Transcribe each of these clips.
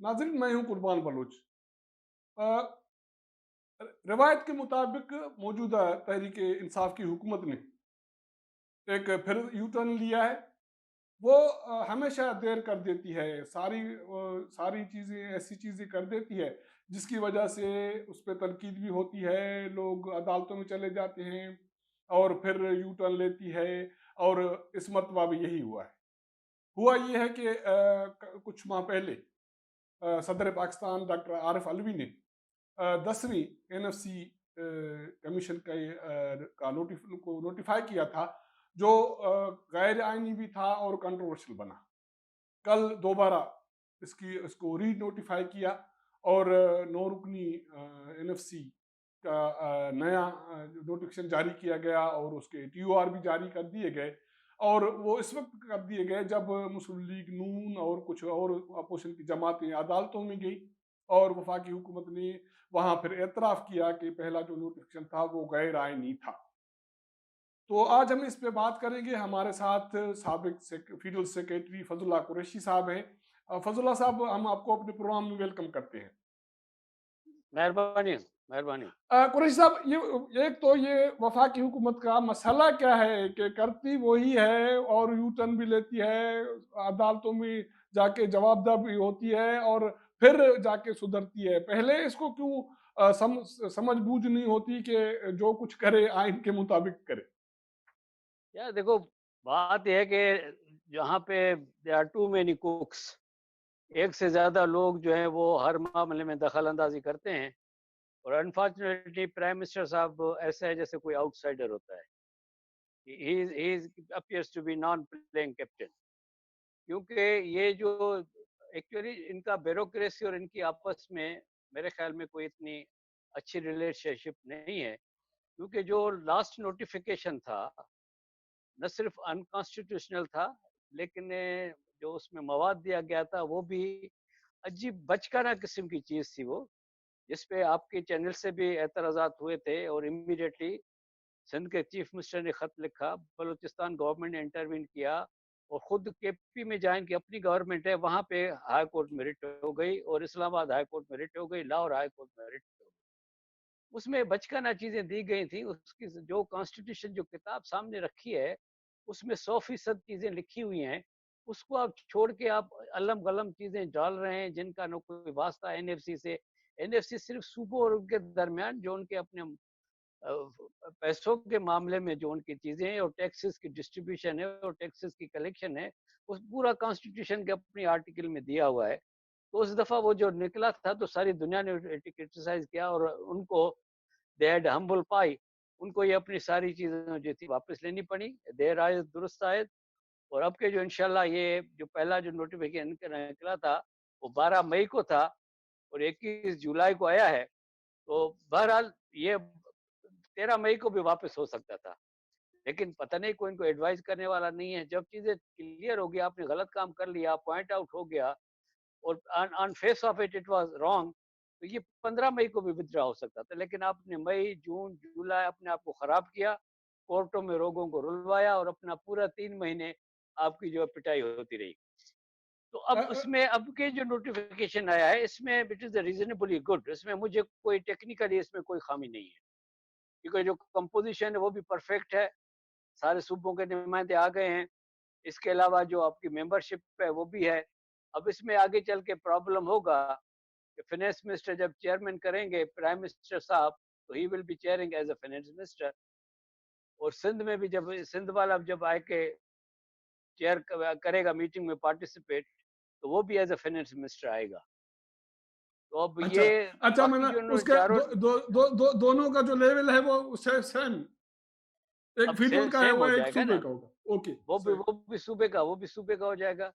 नाज़रीन, मैं हूं कुर्बान बलोच। अ, रवायत के मुताबिक मौजूदा तहरीक इंसाफ की हुकूमत ने एक फिर यू टर्न लिया है। वो हमेशा देर कर देती है, सारी चीज़ें ऐसी चीज़ें कर देती है जिसकी वजह से उस पर तनकीद भी होती है, लोग अदालतों में चले जाते हैं और फिर यू टर्न लेती है। और इस मरतबा भी यही हुआ है। हुआ ये है कि कुछ माह पहले सदर पाकिस्तान डॉक्टर आरिफ अलवी ने 10वीं एनएफसी कमीशन का नोटिफाई किया था, जो गैर आइनी भी था और कंट्रोवर्शियल बना। कल दोबारा इसको री नोटिफाई किया और 9 रुकनी एनएफसी का नया नोटिफिकेशन जारी किया गया और उसके टीओआर भी जारी कर दिए गए। और वो इस वक्त कर दिए गए जब मुस्लिम लीग नून और कुछ और अपोजिशन की जमातें अदालतों में गई और वफाकी हुकूमत ने वहां फिर एतराफ़ किया कि पहला जो नोटिफिकेशन था वो गैर आइनी था। तो आज हम इस पे बात करेंगे। हमारे साथ साबिक फेडरल सेक्रेटरी फजुल्ला कुरैशी साहब हैं। फजुल्ला साहब, हम आपको अपने प्रोग्राम में वेलकम करते हैं। मेहरबानी, मेहरबानी। कुरैशी साहब, ये एक तो ये वफाकी हुकूमत का मसला क्या है कि करती वही है और यू टर्न भी लेती है, अदालतों में जाके जवाबदाह भी होती है और फिर जाके सुधरती है। पहले इसको क्यों समझ बूझ नहीं होती कि जो कुछ करे आइन के मुताबिक करे। यार देखो, बात ये है कि जहाँ पे there are too many cooks, एक से ज़्यादा लोग जो हैं वो हर मामले में दखल अंदाज़ी करते हैं। और अनफॉर्चुनेटली प्राइम मिनिस्टर साहब ऐसा है जैसे कोई आउटसाइडर होता है। He appears to be non playing captain, क्योंकि ये जो एक्चुअली इनका ब्यूरोक्रेसी और इनकी आपस में मेरे ख्याल में कोई इतनी अच्छी रिलेशनशिप नहीं है। क्योंकि जो लास्ट नोटिफिकेशन था न सिर्फ अनकॉन्स्टिट्यूशनल था, लेकिन जो उसमें मवाद दिया गया था वो भी अजीब बचकाना किस्म की चीज़ थी वो, जिस पे आपके चैनल से भी एतराज़ात हुए थे। और इमीडिएटली सिंध के चीफ मिनिस्टर ने खत लिखा, बलूचिस्तान गवर्नमेंट ने इंटरवीन किया और खुद केपी में जहाँ इनकी अपनी गवर्नमेंट है वहाँ पे हाई कोर्ट में रिट हो गई और इस्लामाबाद हाई कोर्ट में रिट हो गई, लाहौर हाई कोर्ट में रिट हो गई। उसमें बचकाना चीजें दी गई थी। उसकी जो कॉन्स्टिट्यूशन जो किताब सामने रखी है उसमें 100% चीजें लिखी हुई हैं। उसको आप छोड़ के आप अलम गलम चीजें डाल रहे हैं जिनका न कोई वास्ता एनएफसी से। एनएफसी सिर्फ सूबों और उनके दरमियान जो उनके अपने अ, पैसों के मामले में जो उनकी चीजें हैं और टैक्सेस की डिस्ट्रीब्यूशन है और टैक्सेस की कलेक्शन है, उस पूरा कॉन्स्टिट्यूशन के अपनी आर्टिकल में दिया हुआ है। तो उस दफा वो जो निकला था तो सारी दुनिया ने क्रिटिसाइज किया और उनको दे हैड हम्बल पाई। उनको ये अपनी सारी चीजें जो थी वापस लेनी पड़ी। देर आए दुरुस्त आए। और अब के जो इंशाल्लाह ये जो पहला जो नोटिफिकेशन निकला था वो 12 मई को था और 21 जुलाई को आया है। तो बहरहाल ये 13 मई को भी वापस हो सकता था, लेकिन पता नहीं कोई इनको एडवाइस करने वाला नहीं है। जब चीजें क्लियर हो गई, आपने गलत काम कर लिया, पॉइंट आउट हो गया और on face of it it was wrong, तो ये 15 मई को भी विथड्रॉ हो सकता था। लेकिन आपने मई जून जुलाई अपने आप को खराब किया, कोर्टों में लोगों को रुलवाया और अपना पूरा 3 महीने आपकी जो है पिटाई होती रही। तो अ, अब अ, उसमें अब के जो नोटिफिकेशन आया है इसमें इट इज रीजनेबली गुड। इसमें मुझे कोई टेक्निकली इसमें कोई खामी नहीं है, क्योंकि जो कंपोजिशन है वो भी परफेक्ट है। सारे सूबों के नुमाइंदे आ गए हैं। इसके अलावा जो आपकी मेंबरशिप है वो भी है। अब इसमें आगे चल के प्रॉब्लम होगा कि फाइनेंस मिनिस्टर जब चेयरमैन करेंगे प्राइम मिनिस्टर साहब, तो he will be chairing as a finance minister. और सिंध में भी जब सिंध वाला जब आए के चेयर करेगा मीटिंग में पार्टिसिपेट, तो वो भी एज अ फाइनेंस मिनिस्टर आएगा। तो अब अच्छा, ये अच्छा, बाकी मैंने जो उसके चारों दोनों का जो लेवल है वो सेम, एक अब फेडरल का है सेम वो हो एक जाएगा सूबे ना। का होगा। ओके, सही। वो भी सूबे का, वो भी सूबे का हो जाएगा।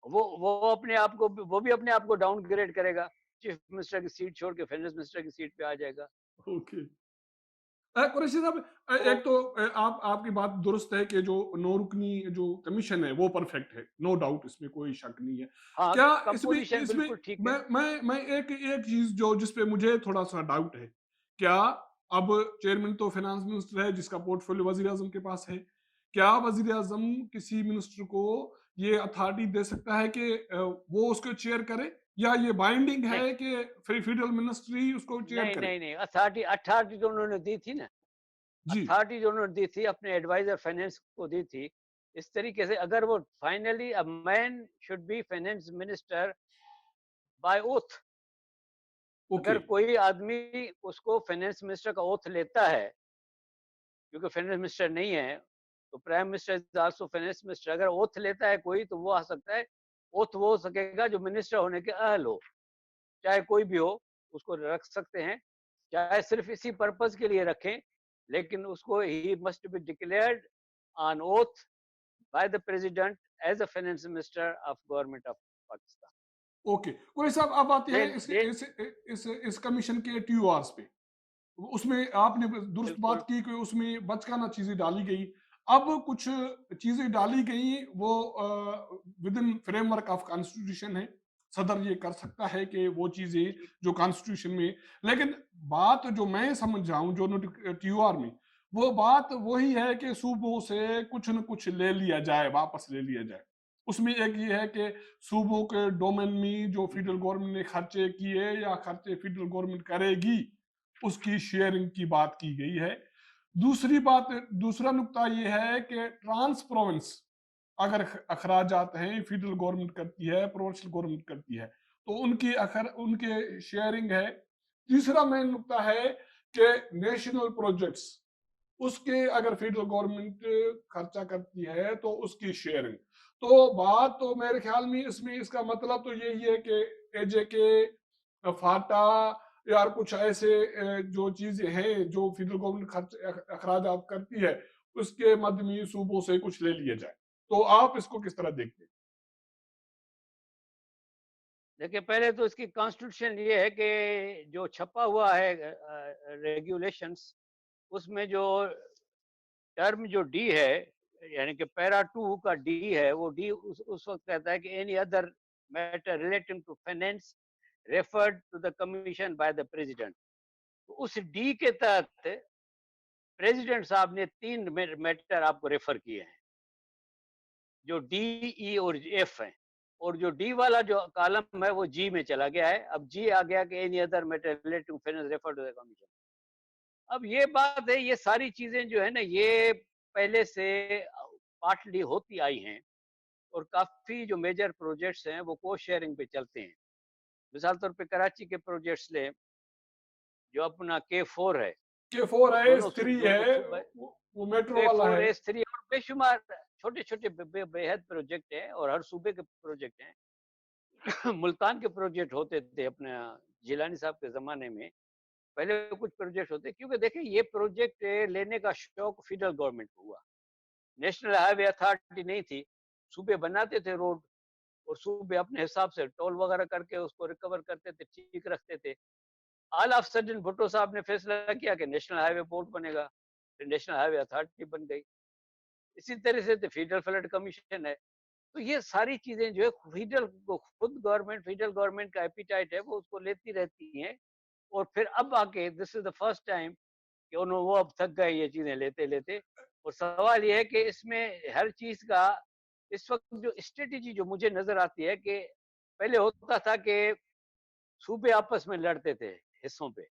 वो अपने आप को वो भी अपने आप को डाउनग्रेड करेगा, चीफ मिनिस्टर की सीट छोड़ के फाइनेंस मिनिस्टर की सीट पे आ जाएगा। ओके। कुरैशी साहब, एक तो तो आपकी बात दुरुस्त है कि जो 9 रुकनी जो कमीशन है वो परफेक्ट है, नो डाउट, इसमें कोई शक नहीं है। हाँ, क्या इसमें कंपोजिशन इसमें बिल्कुल ठीक है। मैं एक एक चीज जो जिस पे मुझे थोड़ा सा डाउट है। क्या अब चेयरमैन तो फाइनेंस मिनिस्टर है जिसका पोर्टफोलियो वजीर आजम के पास है। क्या वजीर आजम किसी मिनिस्टर को ये अथॉरिटी दे सकता है कि वो उसको चेयर करे या ये बाइंडिंग नहीं, है कि फेडरल मिनिस्ट्री उसको चेयर नहीं, करे? नहीं, नहीं, अथॉरिटी अथॉरिटी तो उन्होंने दी थी ना, जी। अथॉरिटी जो उन्होंने दी थी अपने एडवाइजर फाइनेंस को दी थी। इस तरीके से अगर वो finally a man should be finance minister by oath. Okay. अगर कोई आदमी उसको फाइनेंस मिनिस्टर का ओथ लेता है, क्योंकि फाइनेंस मिनिस्टर नहीं है, तो prime minister is also finance minister. अगर ओथ लेता है कोई, तो वो आ सकता है। ओथ वो हो सकेगा जो मिनिस्टर होने के अहल हो, चाहे कोई भी हो, उसको रख सकते हैं। चाहे सिर्फ इसी पर्पज के लिए रखें, लेकिन उसको he must be declared on oath by the president as a finance minister of government of Pakistan. Okay, कोई साहब अब आते हैं देन देन इस कमीशन के TORs पे। उसमें आपने दुरुस्त बात बिल्कुल। की कि उसमें बचकाना चीजें डाली गई। अब कुछ चीजें डाली गई वो with in framework of constitution है। सदर ये कर सकता है कि वो चीजें ठीक। जो कॉन्स्टिट्यूशन में, लेकिन बात जो मैं समझ रहा हूँ जो TOR में, वो बात वही है कि सूबों से कुछ न कुछ ले लिया जाए, वापस ले लिया जाए। उसमें एक ये है कि सूबों के डोमेन में जो फेडरल गवर्नमेंट ने खर्चे किए या खर्चे फेडरल गवर्नमेंट करेगी, उसकी शेयरिंग की बात की गई है। दूसरी बात, दूसरा नुक्ता ये है कि ट्रांस प्रोविंस अगर अखराजात हैं फेडरल गवर्नमेंट करती है, प्रोविंशियल गवर्नमेंट करती है, तो उनके शेयरिंग है। तीसरा मेन नुक्ता है कि नेशनल प्रोजेक्ट्स, उसके अगर फेडरल गवर्नमेंट खर्चा करती है तो उसकी शेयरिंग। तो बात तो मेरे ख्याल में इसमें इसका मतलब तो यही है कि AJK, फाटा या कुछ ऐसे जो चीजें हैं जो फेडरल गवर्नमेंट खर्च अखराज करती है, उसके मद में सूबों से कुछ ले लिया जाए। तो आप इसको किस तरह देखते हैं? देखिए, पहले तो इसकी कॉन्स्टिट्यूशन ये है कि जो छपा हुआ है रेगुलेशंस, उसमें जो टर्म जो डी है, यानी कि पैरा टू का डी है, वो डी उस वक्त कहता है कि any other matter relating to finance referred to the commission by the president. तो उस डी के तहत प्रेसिडेंट साहब ने तीन मैटर आपको रेफर किए हैं, जो डी, ई और एफ है। और जो डी वाला जो कॉलम है वो जी में चला गया है। अब जी आ गया कि any other matter relating to finance refer to the commission. अब ये बात है, ये सारी चीजें जो है ना, ये पहले से पार्टली होती आई हैं। और काफी जो मेजर प्रोजेक्ट्स हैं वो कोस्ट शेयरिंग पे चलते हैं। मिसाल तौर पे कराची के प्रोजेक्ट्स लें, जो अपना K4 है, K4 है, दोनों S3 दोनों है, सूबे, वो मेट्रो वाला K4 है। S3 और बेशुमार छोटे छोटे बेहद प्रोजेक्ट हैं, और हर सूबे के प्रोजेक्ट हैं। मुल्तान के प्रोजेक्ट होते थे अपने जिलानी साहब के जमाने में। पहले कुछ प्रोजेक्ट होते, क्योंकि देखिए ये प्रोजेक्ट लेने का शौक फेडरल गवर्नमेंट को हुआ। नेशनल हाईवे अथॉरिटी नहीं थी। सूबे बनाते थे रोड, और सूबे अपने हिसाब से टोल वगैरह करके उसको रिकवर करते थे, ठीक रखते थे। ऑल ऑफ सडन भुट्टो साहब ने फैसला किया कि नेशनल हाईवे बोर्ड बनेगा, फिर नेशनल हाईवे अथॉरिटी बन गई। इसी तरह से फेडरल फ्लड कमीशन है। तो ये सारी चीजें जो है फेडरल गवर्नमेंट का एपिटाइट है, वो उसको लेती रहती हैं। और फिर अब आके this is the first time कि उन्होंने, वो अब थक गए ये चीजें लेते लेते। और सवाल ये है कि इसमें हर चीज का इस वक्त जो स्ट्रेटेजी जो मुझे नजर आती है, कि पहले होता था कि सूबे आपस में लड़ते थे हिस्सों पे,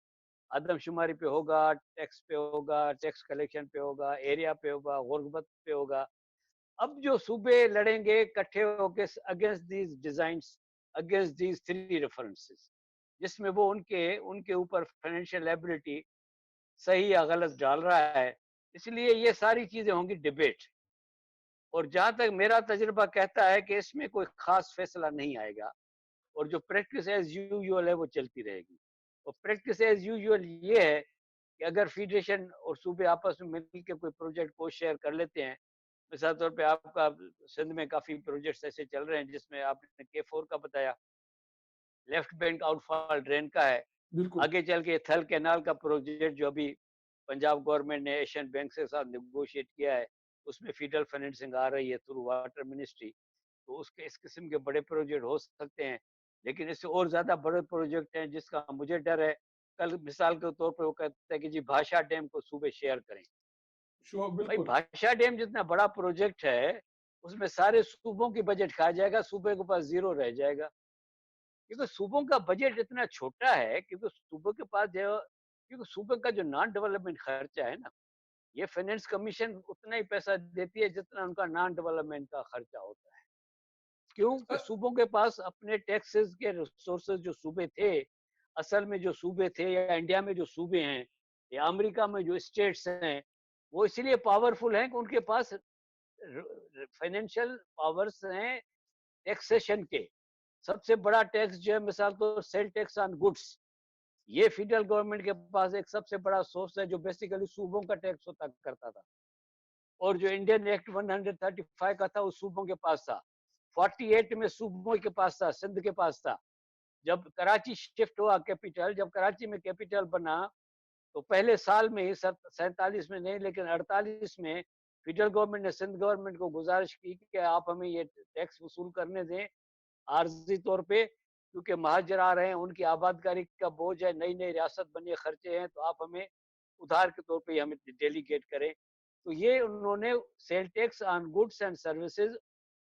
आदमशुमारी पे होगा, टैक्स पे होगा, टैक्स कलेक्शन पे होगा, एरिया पे होगा, गुर्बत पे होगा। अब जो सूबे लड़ेंगे इकट्ठे होके against these designs, against these three references, जिसमें वो उनके उनके ऊपर फाइनेंशियल लायबिलिटी सही या गलत डाल रहा है। इसलिए ये सारी चीजें होंगी डिबेट। और जहां तक मेरा तजुर्बा कहता है कि इसमें कोई खास फैसला नहीं आएगा, और जो प्रैक्टिस एज यूजुअल है वो चलती रहेगी। और प्रैक्टिस एज यूजुअल ये है कि अगर फेडरेशन और सूबे आपस में मिल के कोई प्रोजेक्ट को शेयर कर लेते हैं, मिसाल तौर पे आपका सिंध में काफी प्रोजेक्ट्स ऐसे चल रहे हैं, जिसमें आपने K4 का बताया, लेफ्ट बैंक आउटफॉल ड्रेन का है। बिल्कुल। आगे चल के थल कैनाल का प्रोजेक्ट जो अभी पंजाब गवर्नमेंट ने एशियन बैंक के साथ नेगोशिएट किया है, उसमें फेडरल फाइनेंसिंग आ रही है थ्रू वाटर मिनिस्ट्री। तो उसके इस किस्म के बड़े प्रोजेक्ट हो सकते हैं। लेकिन इससे और ज्यादा बड़े प्रोजेक्ट हैं जिसका मुझे डर है। कल मिसाल के तौर पर वो कहते हैं कि जी भाषा डैम को सूबे शेयर करें। श्योर, भाई बिल्कुल। भाषा डैम जितना बड़ा प्रोजेक्ट है, उसमें सारे सूबों की बजट खा जाएगा, सूबे के पास जीरो रह जाएगा। क्योंकि सूबों का बजट इतना छोटा है, क्योंकि सूबों के पास जो, क्योंकि सूबे का जो नॉन डेवलपमेंट खर्चा है ना, ये फाइनेंस कमीशन उतना ही पैसा देती है जितना उनका नॉन डेवलपमेंट का खर्चा होता है। क्यों अ, कि सूबों के पास अपने टैक्सेस के रिसोर्सेज जो सूबे थे, असल में जो सूबे थे या इंडिया में जो सूबे हैं या अमेरिका में जो स्टेट्स हैं, वो इसलिए पावरफुल हैं कि उनके पास फाइनेंशियल पावर्स हैं टैक्सेशन के। सबसे बड़ा टैक्स जो है मिसाल तो सेल टैक्स ऑन गुड्स, ये फेडरल गवर्नमेंट के पास एक सबसे बड़ा सोर्स है जो बेसिकली सूबों का टैक्स होता करता था। और जो इंडियन एक्ट 135 का था वो सूबों के पास था। 48 में सूबों के पास था, सिंध के पास था। जब कराची शिफ्ट हुआ कैपिटल, जब कराची में कैपिटल बना, तो पहले साल में ही 47 में नहीं लेकिन 48 में फेडरल गवर्नमेंट ने सिंध गवर्नमेंट को गुजारिश की कि आप हमें ये टैक्स वसूल करने दें आर्जी तौर पे, क्योंकि महाजर आ रहे हैं, उनकी आबादकारी का बोझ है, नई नई रियासत बनी, खर्चे हैं, तो आप हमें उधार के तौर पे हमें डेलीगेट करें। तो ये उन्होंने sale tax on goods and services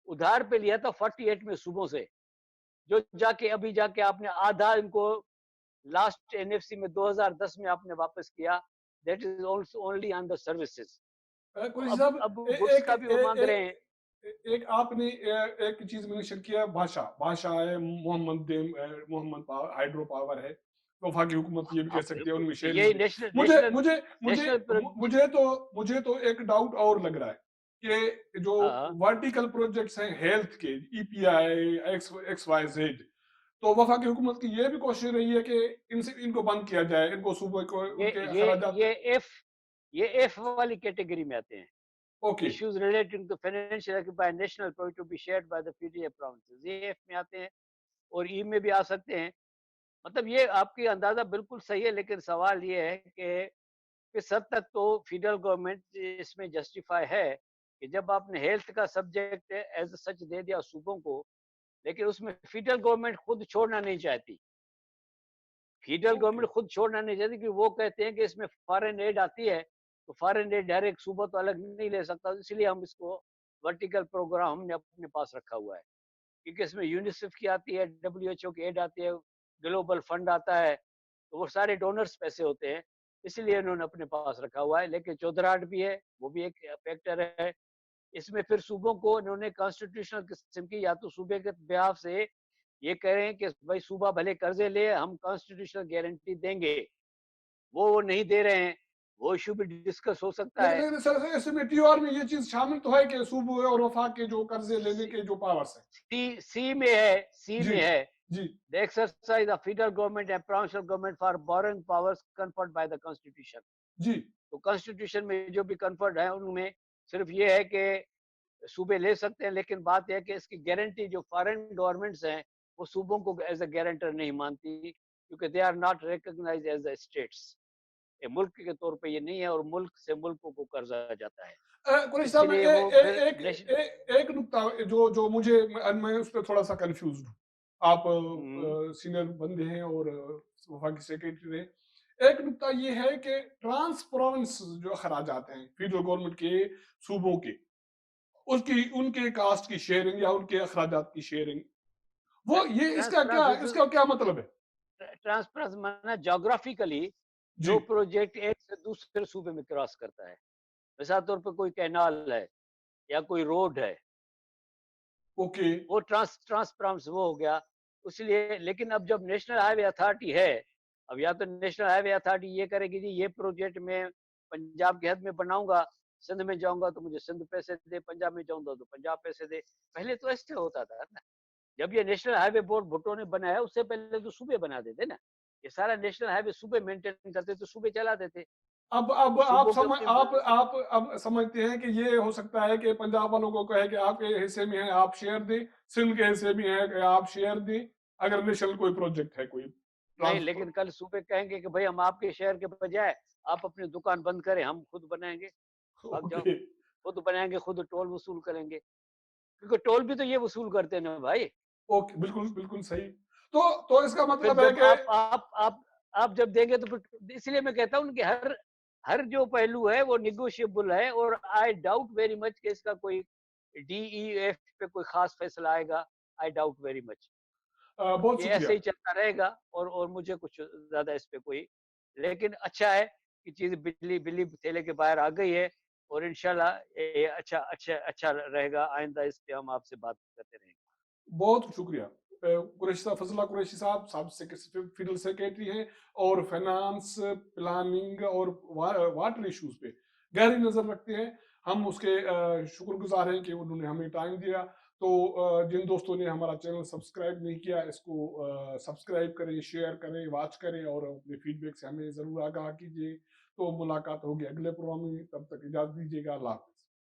उधार पे लिया था 48 में सूबों से, जो जाके अभी जाके आपने आधा इनको लास्ट एनएफसी में 2010 में आपने वापस किया। That is also only on the services. तो कुरैशी साहब, अब ए, गुड्स एक का भी वो मांग रहे हैं। एक आपने एक चीज मेंशन किया, भाषा भाषा है, मोहम्मद हाइड्रो पावर है, तो वफाकी हुकूमत ये भी कह हाँ सकती है बिल्कुल, उनमें यही शेयरिंग है। नेशनल मुझे नेशनल मुझे मुझे नेशनल मुझे तो एक डाउट और लग रहा है कि जो हाँ वर्टिकल प्रोजेक्ट्स हैं हेल्थ के, EPI X X Y Z, तो वफाकी हुकूमत की ये भी कोशिश रही है कि इनसे इनको बंद किया जाए, इनको सूबे को ये उनके ये अखराजात। ये एफ ये एफ वाली कैटेगरी में आते हैं। Okay. Issues relating to financial by national project to be shared by the PDA provinces, ये एफ में आते हैं। और ई में भी आ सकते हैं। मतलब ये आपकी अंदाजा बिल्कुल सही है, लेकिन सवाल ये है कि किस हद तक तो फेडरल गवर्नमेंट इसमें जस्टिफाई है कि जब आपने हेल्थ का सब्जेक्ट एज सच दे दिया सूबों को, लेकिन उसमें फेडरल गवर्नमेंट खुद छोड़ना नहीं चाहती। Federal okay. गवर्नमेंट खुद छोड़ना नहीं चाहती कि वो कहते हैं कि इसमें फॉरेन एड आती है, तो फॉरेन एड डायरेक्ट सूबा तो अलग नहीं ले सकता, इसलिए हम इसको वर्टिकल प्रोग्राम हमने अपने पास रखा हुआ है। क्योंकि इसमें यूनिसेफ की आती है, डब्ल्यूएचओ की एड आती है, ग्लोबल फंड आता है, तो वो सारे डोनर्स पैसे होते हैं, इसलिए इन्होंने अपने पास रखा हुआ है। लेकिन चौधराहट भी है, वो भी एक फैक्टर है। इसमें फिर सूबों को इन्होंने कॉन्स्टिट्यूशनल किस्म की, या तो सूबे के बिहाफ से ये कह रहे हैं कि भाई सूबा भले कर्जे ले, हम कॉन्स्टिट्यूशनल गारंटी देंगे, वो नहीं दे रहे हैं, वो इशू भी डिस्कस हो सकता है। लेकिन सर इसमें टीओआर में ये चीज शामिल तो है कि सूबे और वफाक के जो कर्जे लेने सी के जो पावर्स हैं। सी में है, सी जी। में है जी। the exercise of federal government and provincial government for borrowing powers conferred by the constitution। जी। तो कॉन्स्टिट्यूशन में जो भी कन्फर्ड है उनमें सिर्फ ये है कि सूबे ले सकते हैं, लेकिन बात यह है कि इसकी गारंटी जो फॉरेन गवर्नमेंट्स हैं वो सूबों को एज ए गारंटर नहीं मानती, क्योंकि they are not recognised as the states. ये मुल्क के तौर पे ये नहीं है, और मुल्क से मुल्कों को कर्जा जाता है, कुरैशी साहब, इसलिए वो फिर नेशनल। एक नुक्ता जो मुझे मैं उस पर थोड़ा सा कंफ्यूज हूँ। आप सीनियर बंदे हैं और वफाकी सेक्रेटरी रहे। एक नुक्ता ये है कि ट्रांस प्रोविंस जो अखराजात हैं फेडरल गवर्नमेंट के सूबों के, उसकी उनके कास्ट की शेयरिंग या उनके अखराजात की शेयरिंग, वो ये ट्रांसपेरेंस इसका क्या मतलब है? ट्रांसपेरेंस माना जोग्राफिकली जी। जो प्रोजेक्ट एक से दूसरे सूबे में क्रॉस करता है। मिसाल तौर पर कोई कैनाल है या कोई रोड है, ओके। वो ट्रांसपेरेंस वो हो गया। इसलिए लेकिन अब जब नेशनल हाईवे अथॉरिटी है, अब या तो नेशनल हाईवे अथॉरिटी ये करेगी जी ये प्रोजेक्ट में पंजाब की हद में बनाऊंगा, सिंध में जाऊंगा तो मुझे सिंध पैसे दे, पंजाब में जाऊंगा तो पंजाब पैसे दे। पहले तो ऐसे होता था ना, जब ये नेशनल हाईवे बोर्ड भुट्टो ने बनाया उससे पहले तो सूबे बना देते ना, ये सारा नेशनल हाईवे सूबे मेंटेन करते, तो सूबे चला देते। अब तो आप सूबों के समझ अपने आप अब समझते हैं कि ये हो सकता है कि पंजाब वालों को कहे कि आपके हिस्से में है आप शेयर दें, सिंध के हिस्से में है कि आप शेयर दें, अगर नेशनल कोई प्रोजेक्ट है कोई नहीं, ट्रांसफर। लेकिन कल सूबे कहेंगे कि भाई हम आपके शहर के बजाय आप अपनी दुकान बंद करें, हम खुद बनाएंगे, भाग जाओ। ओके। खुद बनाएंगे, खुद टोल वसूल करेंगे, क्योंकि टोल भी तो ये वसूल करते हैं ना भाई। ओके, बिल्कुल बिल्कुल सही। तो इसका तो फिर मतलब है जब कि आप जब देंगे तो फिर इसलिए मैं कहता हूँ कि हर हर जो पहलू है वो निगोशिएबल है, और आई डाउट वेरी मच कि इसका कोई डीईएफ पे कोई खास फैसला आएगा। I doubt very much. बहुत ये शुक्रिया। ऐसे ही चलता रहेगा और मुझे कुछ ज़्यादा इस पे कोई, लेकिन अच्छा है कि चीज़ बिल्ली बिल्ली थैले के बाहर आ गई है, और इंशाल्लाह ये अच्छा अच्छा अच्छा रहेगा, आइंदा इस पे हम आपसे बात करते रहेंगे। बहुत शुक्रिया। कुरैशी साहब, फजला कुरैशी साहब फेडरल सेक्रेटरी हैं और फाइनेंस, प्लानिंग और वाटर इश्यूज पे गहरी नजर रखते हैं। हम उसके शुक्रगुजार हैं कि उन्होंने हमें टाइम दिया। तो जिन दोस्तों ने हमारा चैनल सब्सक्राइब नहीं किया, इसको सब्सक्राइब करें, शेयर करें, वॉच करें और अपने फीडबैक से हमें ज़रूर आगाह कीजिए। तो मुलाकात होगी अगले प्रोग्राम में, तब तक इजाज़त दीजिएगा। अल्लाह हाफ़िज़।